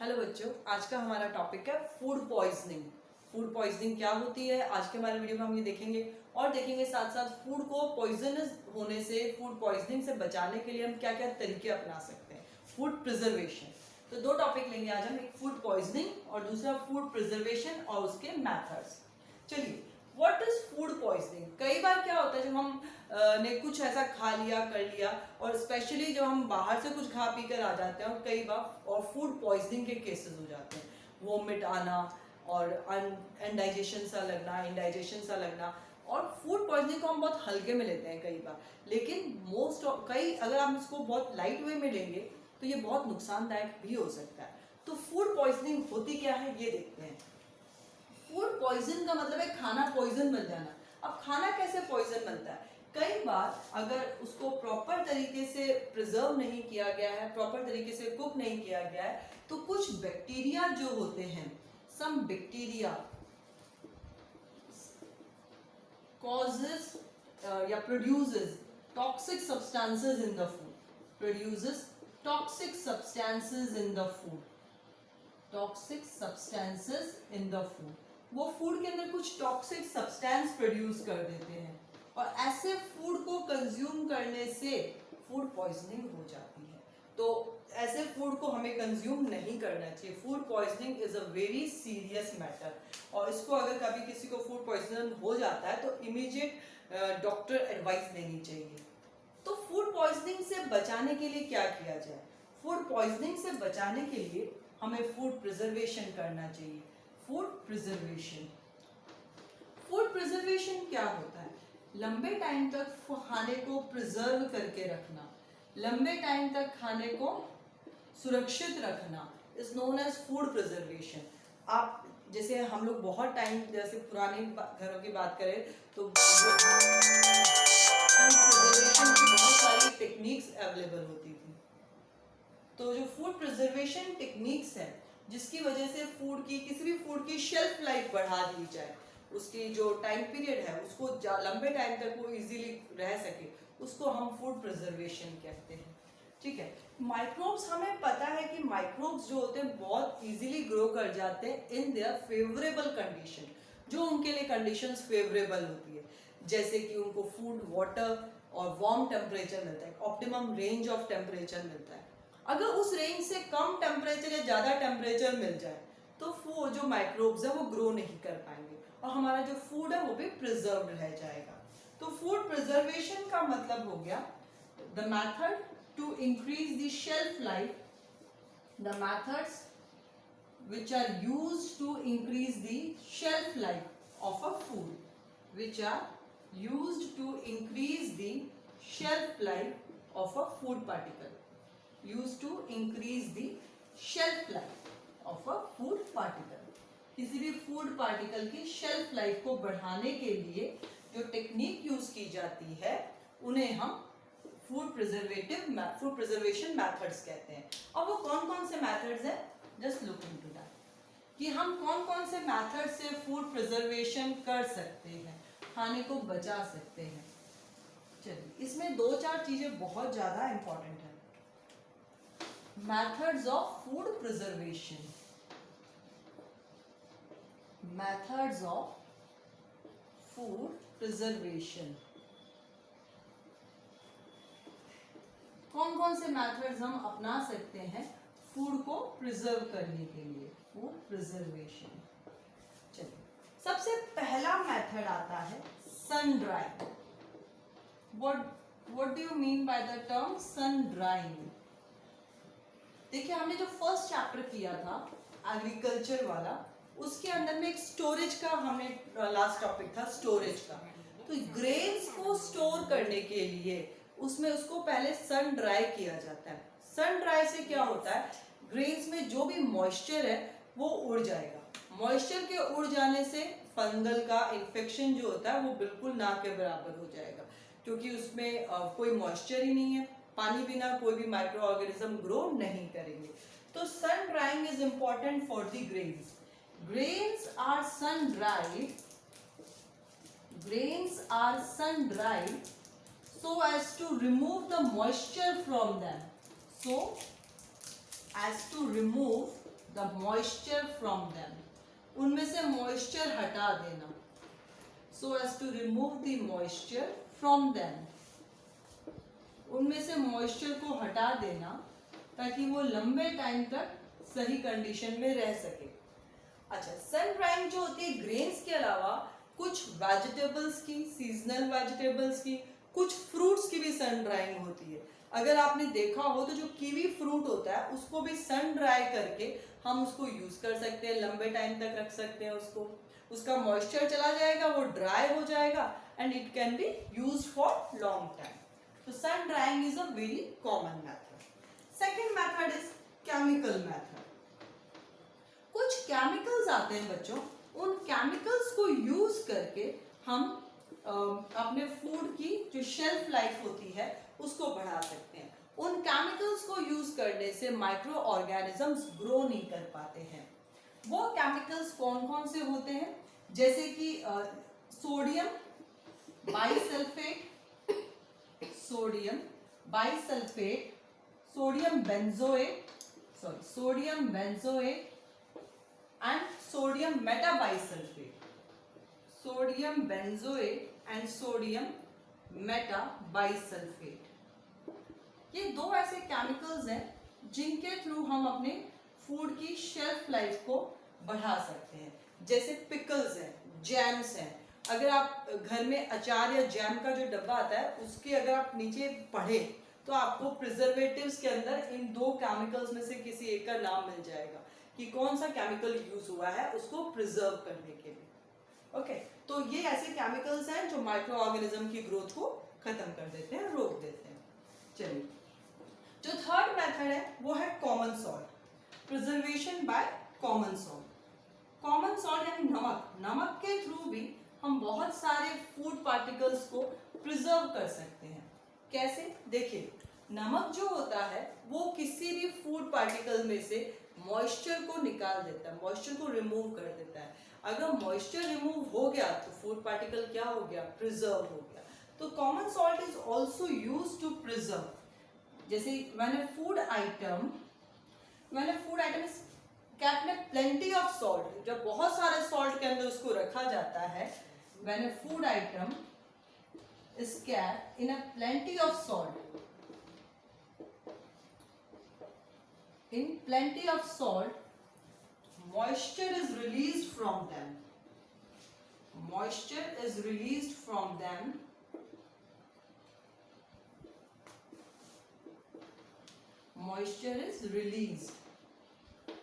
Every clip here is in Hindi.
हेलो बच्चों, आज का हमारा टॉपिक है फूड पॉइजनिंग। फूड पॉइजनिंग क्या होती है, आज के हमारे वीडियो में हम ये देखेंगे और देखेंगे साथ साथ फूड को पॉइजनस होने से, फूड पॉइजनिंग से बचाने के लिए हम क्या क्या तरीके अपना सकते हैं। फूड प्रिजर्वेशन, तो दो टॉपिक लेंगे आज हम, एक फूड पॉइजनिंग और दूसरा फूड प्रिजर्वेशन और उसके मैथड्स। चलिए, व्हाट इज फूड पॉइजनिंग। कई बार क्या होता है, जब हम ने कुछ ऐसा खा लिया कर लिया, और स्पेशली जब हम बाहर से कुछ खा पी कर आ जाते हैं, और कई बार और फूड पॉइजनिंग के केसेस हो जाते हैं, वोमिट आना और अनडाइजेशन सा लगना, इंडाइजेशन सा लगना। और फूड पॉइजनिंग को हम बहुत हल्के में लेते हैं कई बार, लेकिन अगर आप इसको बहुत लाइट वे में लेंगे तो ये बहुत नुकसानदायक भी हो सकता है। तो फूड पॉइजनिंग होती क्या है ये देखते हैं। फूड पॉइजन का मतलब है खाना पॉइजन बन जाना। अब खाना कैसे पॉइजन बनता है, कई बार अगर उसको प्रॉपर तरीके से प्रिजर्व नहीं किया गया है, प्रॉपर तरीके से कुक नहीं किया गया है, तो कुछ बैक्टीरिया जो होते हैं, सम बैक्टीरिया causes या produces toxic substances in the food, produces toxic substances in the food, toxic substances in the food। वो फूड के अंदर कुछ टॉक्सिक सब्सटेंस प्रोड्यूस कर देते हैं, और ऐसे फूड को कंज्यूम करने से फूड पॉइजनिंग हो जाती है। तो ऐसे फूड को हमें कंज्यूम नहीं करना चाहिए। Food poisoning is a very serious matter, और इसको अगर कभी किसी को फूड पॉइजन हो जाता है तो इमीडिएट डॉक्टर एडवाइस लेनी चाहिए। तो फूड पॉइजनिंग से बचाने के लिए क्या किया जाए। फूड पॉइजनिंग से बचाने के लिए हमें फूड प्रिजर्वेशन करना चाहिए। फूड प्रिजर्वेशन, फूड प्रिजर्वेशन क्या होता है, लंबे टाइम तक खाने को प्रिजर्व करके रखना, लंबे टाइम तक खाने को सुरक्षित रखना is known as food preservation. आप जैसे हम लोग बहुत टाइम, जैसे पुराने घरों की बात करें तो फूड प्रिजर्वेशन की बहुत सारी टेक्निक्स अवेलेबल होती थी। तो जो फूड प्रिजर्वेशन टेक्निक्स है, जिसकी वजह से फूड की, किसी भी फूड की शेल्फ लाइफ बढ़ा दी जाए, उसकी जो टाइम पीरियड है उसको लंबे टाइम तक वो इजीली रह सके, उसको हम फूड प्रिजर्वेशन कहते हैं। ठीक है, माइक्रोब्स, हमें पता है कि माइक्रोब्स जो होते हैं बहुत इजीली ग्रो कर जाते हैं इन देयर फेवरेबल कंडीशन, जो उनके लिए कंडीशंस फेवरेबल होती है, जैसे कि उनको फूड, वाटर और वार्म टेम्परेचर मिलता है, ऑप्टिमम रेंज ऑफ टेम्परेचर मिलता है। अगर उस रेंज से कम टेम्परेचर या ज़्यादा टेम्परेचर मिल जाए तो वो जो माइक्रोब्स है वो ग्रो नहीं कर पाएंगे, और हमारा जो फूड है वो भी प्रिजर्व रह जाएगा। तो फूड प्रिजर्वेशन का मतलब हो गया the method to increase the shelf life, the methods which are used to increase the shelf life of a food, which are used to increase the shelf life of a food particle, used to increase the shelf life of a food particle। किसी भी फूड पार्टिकल की शेल्फ लाइफ को बढ़ाने के लिए जो टेक्निक यूज की जाती है उन्हें हम फूड प्रिजर्वेशन मेथड्स कहते हैं। और वो कौन कौन से मेथड्स हैं, जस्ट लुक इनटू दैट, कि हम कौन कौन से मेथड से फूड प्रिजर्वेशन कर सकते हैं, खाने को बचा सकते हैं। चलिए, इसमें दो चार चीजें बहुत ज्यादा इंपॉर्टेंट है। Methods of food preservation, methods of food preservation, कौन कौन से मेथड्स हम अपना सकते हैं फूड को प्रिजर्व करने के लिए, फूड प्रिजर्वेशन। चलिए, सबसे पहला मेथड आता है sun drying. What do you mean by the term sun drying. देखिए, हमने जो फर्स्ट चैप्टर किया था एग्रीकल्चर वाला, उसके अंदर में एक स्टोरेज का, हमने लास्ट टॉपिक था स्टोरेज का। तो ग्रेन्स को स्टोर करने के लिए उसमें उसको पहले सन ड्राई किया जाता है। सन ड्राई से क्या होता है, ग्रेन्स में जो भी मॉइस्चर है वो उड़ जाएगा। मॉइस्चर के उड़ जाने से फंगल का इन्फेक्शन जो होता है वो बिल्कुल ना के बराबर हो जाएगा, क्योंकि उसमें कोई मॉइस्चर ही नहीं है, पानी बिना कोई भी माइक्रो ऑर्गेनिज्म ग्रो नहीं करेंगे। तो sun drying is important for the grains. Grains are sun dried, grains are sun dried so as to remove the moisture from them, so as to remove the moisture from them, उनमें से मॉइस्चर हटा देना, so as to remove the moisture from them, उनमें से मॉइस्चर को हटा देना ताकि वो लंबे टाइम तक सही कंडीशन में रह सके। अच्छा, सन ड्राइंग जो होती है ग्रेन्स के अलावा कुछ वेजिटेबल्स की, सीजनल वेजिटेबल्स की, कुछ फ्रूट्स की भी सन ड्राइंग होती है। अगर आपने देखा हो तो जो कीवी फ्रूट होता है उसको भी सन ड्राई करके हम उसको यूज कर सकते हैं, लंबे टाइम तक रख सकते हैं उसको, उसका मॉइस्चर चला जाएगा, वो ड्राई हो जाएगा and it can be used for long time. तो sun drying is a very common method. Second method is chemical method. कुछ केमिकल्स आते हैं बच्चों, उन केमिकल्स को यूज करके हम अपने फूड की जो शेल्फ लाइफ होती है उसको बढ़ा सकते हैं। उन केमिकल्स को यूज करने से माइक्रो ऑर्गेनिजम्स ग्रो नहीं कर पाते हैं। वो केमिकल्स कौन कौन से होते हैं, जैसे कि sodium bisulphate, sodium bisulphate, sodium benzoate, sodium benzoate and sodium metabisulfate, sodium benzoate and sodium metabisulfate, ये दो ऐसे केमिकल्स हैं जिनके थ्रू हम अपने फूड की शेल्फ लाइफ को बढ़ा सकते हैं। जैसे पिकल्स हैं, जैम्स हैं, अगर आप घर में अचार या जैम का जो डब्बा आता है उसके अगर आप नीचे पढ़े तो आपको प्रिजर्वेटिव्स के अंदर इन दो केमिकल्स में से किसी एक का नाम मिल जाएगा कि कौन सा केमिकल यूज हुआ है उसको प्रिजर्व करने के लिए। ओके, तो ये ऐसे केमिकल्स हैं जो माइक्रो ऑर्गेनिज्म की ग्रोथ को खत्म कर देते हैं, रोक देते हैं। चलिए, जो थर्ड मेथड है वो है common salt, preservation by common salt. Common salt यानी नमक, नमक के थ्रू भी हम बहुत सारे फूड पार्टिकल्स को प्रिजर्व कर सकते हैं। कैसे? देखिए, नमक जो होता है वो किसी भी फूड पार्टिकल में से मॉइस्चर को निकाल देता है, मॉइस्चर को रिमूव कर देता है। अगर मॉइस्चर रिमूव हो गया तो फूड पार्टिकल क्या हो गया? प्रिजर्व हो गया। तो common salt is also used to preserve. जैसे when a food item is kept in plenty of salt, जब बहुत सारे सॉल्ट के अंदर उसको रखा जाता है, when a food item is kept in a plenty of salt, in plenty of salt, moisture is released from them. Moisture is released from them. Moisture is released.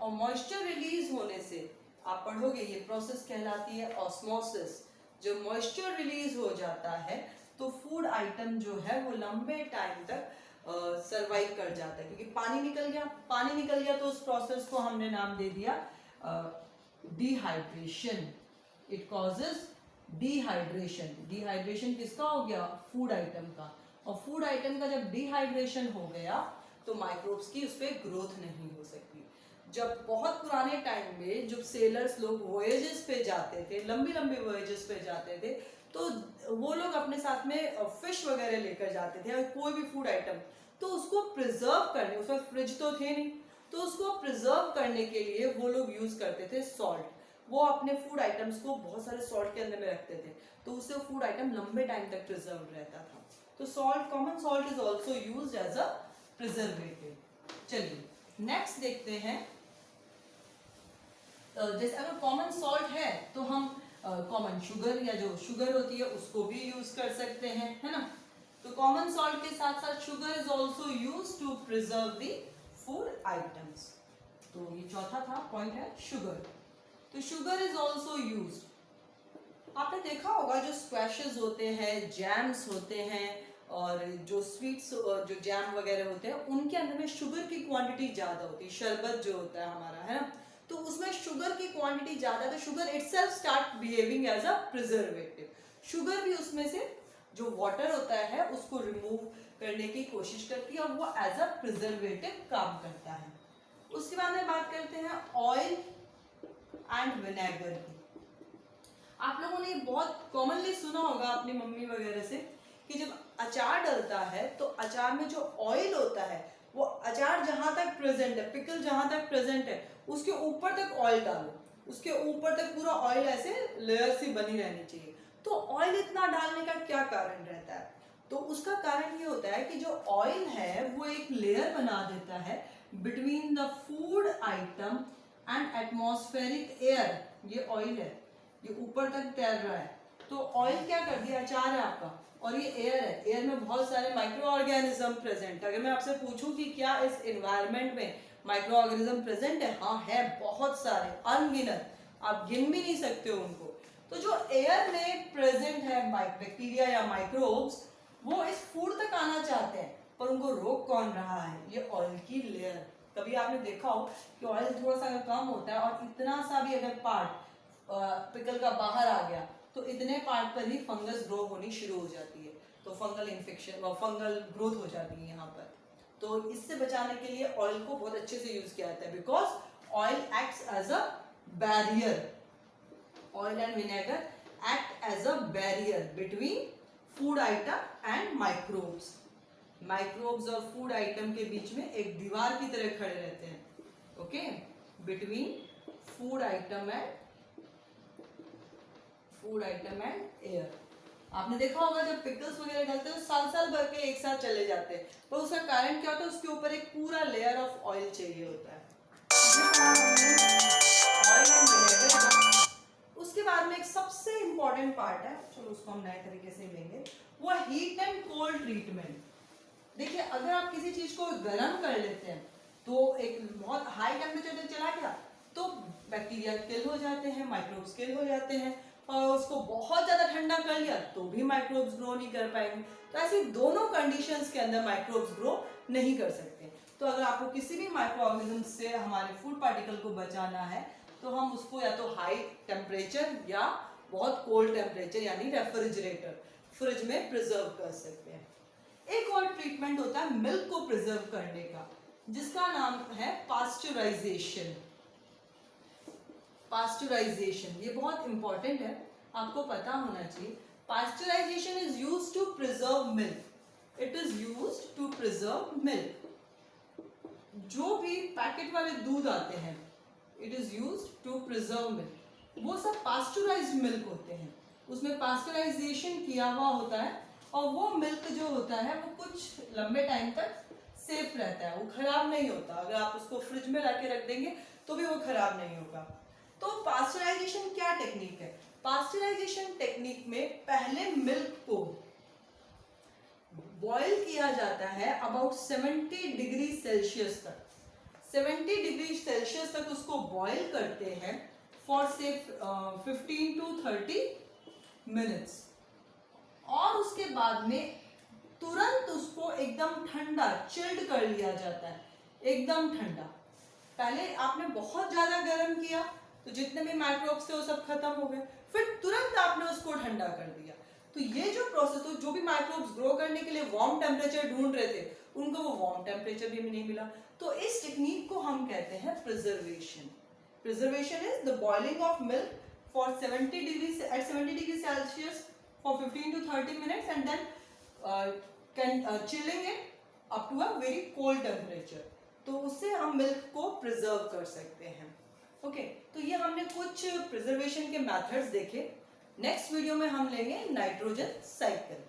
और moisture release होने से आप पढ़ोगे ये प्रोसेस कहलाती है ऑस्मोसिस। जब moisture release हो जाता है तो फूड आइटम जो है वो लंबे टाइम तक सरवाइव कर जाता है, क्योंकि पानी निकल गया तो उस प्रोसेस को हमने नाम दे दिया dehydration. It causes dehydration. Dehydration किसका हो गया? फूड आइटम का। और फूड आइटम का जब डिहाइड्रेशन हो गया तो माइक्रोब्स की उस पर ग्रोथ नहीं हो सकती। जब बहुत पुराने टाइम में जब सेलर्स लोग वॉयजेस पे जाते थे, लंबी लंबी वॉयजेस पे जाते थे, तो वो लोग अपने साथ में फिश वगैरह लेकर जाते थे, कोई भी फूड आइटम, तो उसको प्रिजर्व करने, उस वक्त फ्रिज तो थे नहीं, तो उसको प्रिजर्व करने के लिए वो लोग यूज करते थे सॉल्ट। वो अपने फूड आइटम्स को बहुत सारे सॉल्ट के अंदर में रखते थे, तो उससे फूड आइटम लंबे टाइम तक प्रिजर्व रहता था। तो salt, common salt is also used as a preservative. चलिए नेक्स्ट देखते हैं। जैसे अगर कॉमन सॉल्ट है तो हम कॉमन शुगर या जो शुगर होती है उसको भी यूज कर सकते हैं, है ना। तो कॉमन सॉल्ट के साथ साथ sugar is also use to preserve the food items. तो ये चौथा था पॉइंट है शुगर। तो शुगर इज ऑल्सो यूज। आपने देखा होगा जो स्क्वैशेस होते हैं, जैम्स होते हैं और जो स्वीट्स जो जैम वगैरह होते हैं उनके अंदर में शुगर की क्वांटिटी ज्यादा होती है। शरबत जो होता है हमारा, है ना, तो उसमें शुगर की क्वांटिटी ज्यादा है, तो sugar itself start behaving as a preservative. Sugar भी उसमें से जो वाटर होता है उसको रिमूव करने की कोशिश करती है और वो एज अ प्रिजर्वेटिव काम करता है। उसके बाद में बात करते हैं ऑयल एंड विनेगर की। आप लोगों ने बहुत कॉमनली सुना होगा अपनी मम्मी वगैरह से कि जब अचार डलता है तो अचार में जो ऑयल होता है वो अचार जहां तक प्रेजेंट है, पिकल जहां तक प्रेजेंट है, उसके ऊपर तक ऑयल डालो, उसके ऊपर तक पूरा ऑयल ऐसे लेयर सी बनी रहनी चाहिए। तो ऑयल इतना डालने का क्या कारण रहता है? तो उसका कारण ये होता है कि जो ऑयल है वो एक लेयर बना देता है between the food item and atmospheric air. ये ऑयल है, ये ऊपर तक तैर रहा है, तो ऑयल क्या कर दिया, अचार है आपका, और ये एयर है, एयर में बहुत सारे माइक्रो ऑर्गेनिज्म प्रेजेंट। अगर मैं आपसे पूछूं कि क्या इस एनवायरनमेंट में माइक्रो ऑर्गेनिज्म प्रेजेंट है, हाँ है, बहुत सारे, अनगिनत, आप गिन भी नहीं सकते हो उनको। तो जो एयर में प्रेजेंट है बैक्टीरिया या माइक्रोब्स, वो इस फूड तक आना चाहते हैं, पर उनको रोक कौन रहा है? ये ऑयल की लेयर। कभी आपने देखा हो कि ऑयल थोड़ा सा अगर कम होता है और इतना सा भी अगर पार्ट पिकल का बाहर आ गया, तो इतने पार्ट पर ही फंगस ग्रो होनी शुरू हो जाती है, तो फंगल इन्फेक्शन व फंगल ग्रोथ हो जाती है यहाँ पर। तो इससे बचाने के लिए ऑयल को बहुत अच्छे से यूज किया जाता है, because oil acts as a barrier. Oil and vinegar act as a barrier between food item and microbes. Microbes और फूड आइटम के बीच में एक दीवार की तरह खड़े रहते हैं, okay, between food item and air. आपने देखा होगा जब पिकल्स वगैरह डालते हैं तो साल साल भर के एक साथ चले जाते हैं, तो उसका कारण क्या होता है? उसके ऊपर एक पूरा लेयर ऑफ ऑयल चाहिए होता है। Oil and vinegar. उसके बाद में एक सबसे इंपॉर्टेंट पार्ट है, चलो उसको हम नए तरीके से लेंगे, वो हीट एंड कोल्ड ट्रीटमेंट। देखिए, अगर आप किसी चीज को गर्म कर लेते हैं तो एक बहुत हाई टेम्परेचर तक चला गया तो बैक्टीरिया किल हो जाते हैं, माइक्रोब्स किल हो जाते हैं, और उसको बहुत ज्यादा ठंडा कर लिया तो भी माइक्रोब्स ग्रो नहीं कर पाएंगे। तो ऐसी दोनों कंडीशंस के अंदर माइक्रोब्स ग्रो नहीं कर सकते। तो अगर आपको किसी भी माइक्रो ऑर्गेनिज्म से हमारे फूड पार्टिकल को बचाना है तो हम उसको या तो हाई टेम्परेचर या बहुत कोल्ड टेम्परेचर यानी रेफ्रिजरेटर, फ्रिज में प्रिजर्व कर सकते हैं। एक और ट्रीटमेंट होता है मिल्क को प्रिजर्व करने का, जिसका नाम है पास्चराइजेशन। पास्चराइजेशन ये बहुत इंपॉर्टेंट है, आपको पता होना चाहिए। Pasteurisation is used to preserve milk, it is used to preserve milk. जो भी पैकेट वाले दूध आते हैं, it is used to preserve milk, वो सब पास्चराइज्ड मिल्क होते हैं, उसमें पास्चराइजेशन किया हुआ होता है, और वो मिल्क जो होता है वो कुछ लंबे टाइम तक सेफ रहता है, वो खराब नहीं होता। अगर आप उसको फ्रिज में रख के रख देंगे तो भी वो खराब नहीं होगा। तो पास्चराइजेशन क्या टेक्निक है? पास्चराइजेशन टेक्निक में पहले मिल्क को बॉईल किया जाता है अबाउट 70 डिग्री सेल्सियस तक। 70 डिग्री सेल्सियस तक उसको बॉईल करते हैं फॉर से 15 to 30 मिनट्स, और उसके बाद में तुरंत उसको एकदम ठंडा चिल्ड कर लिया जाता है, एकदम ठंडा। पहले आपने बहुत ज्यादा गर्म किया तो जितने भी माइक्रोब्स थे वो सब खत्म हो गए, फिर तुरंत आपने उसको ठंडा कर दिया। तो ये जो प्रोसेस, तो जो भी माइक्रोब्स ग्रो करने के लिए वार्म टेम्परेचर ढूंढ रहे थे उनको वो वार्म टेम्परेचर भी नहीं मिला। तो इस टेक्निक को हम कहते हैं preservation. Preservation is the boiling of milk for 70 degree at 70 degree Celsius for 15 to 30 minutes and then chilling it up to a very cold temperature। तो उससे हम मिल्क को प्रिजर्व कर सकते हैं। ओके, तो ये हमने कुछ प्रिजर्वेशन के मेथड्स देखे। नेक्स्ट वीडियो में हम लेंगे नाइट्रोजन साइकिल।